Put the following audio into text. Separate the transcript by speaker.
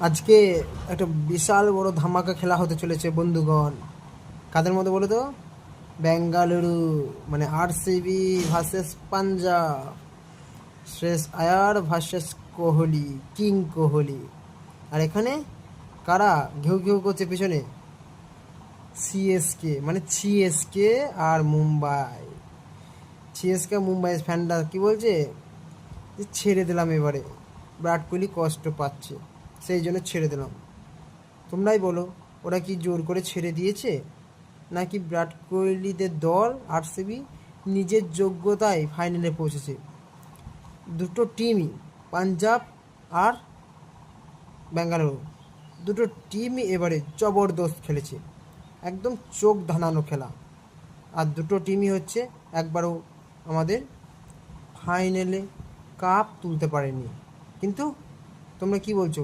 Speaker 1: আজকে একটা বিশাল বড় ধামাকা খেলা হতে চলেছে বন্ধুগণ। কাদের মধ্যে বলো তো? বেঙ্গালুরু মানে আরসিবি ভার্সেস পাঞ্জাব, শ্রেয়স আয়ার ভার্সেস কোহলি, কিং কোহলি। আর এখানে কারা ঘেউ ঘেউ করছে পিছনে? সিএসকে মানে সিএসকে আর মুম্বাই। সিএসকে মুম্বাই ফ্যানরা কি বলছে যে ছেড়ে দিলাম এবারে, বিরাট কোহলি কষ্ট পাচ্ছে সেই জন্য ছেড়ে দিলাম। তোমরাই বলো, ওরা কি জোর করে ছেড়ে দিয়েছে, নাকি বিরাট কোহলিদের দল আরসিবি নিজের যোগ্যতায় ফাইনালে পৌঁছেছে? দুটো টিমই, পাঞ্জাব আর বেঙ্গালুরু, দুটো টিমই এবারে জবরদস্ত খেলেছে, একদম চোখ ধাঁধানো খেলা। আর দুটো টিমই হচ্ছে একবারও আমাদের ফাইনালে কাপ তুলতে পারেনি। কিন্তু তোমরা কি বলছো?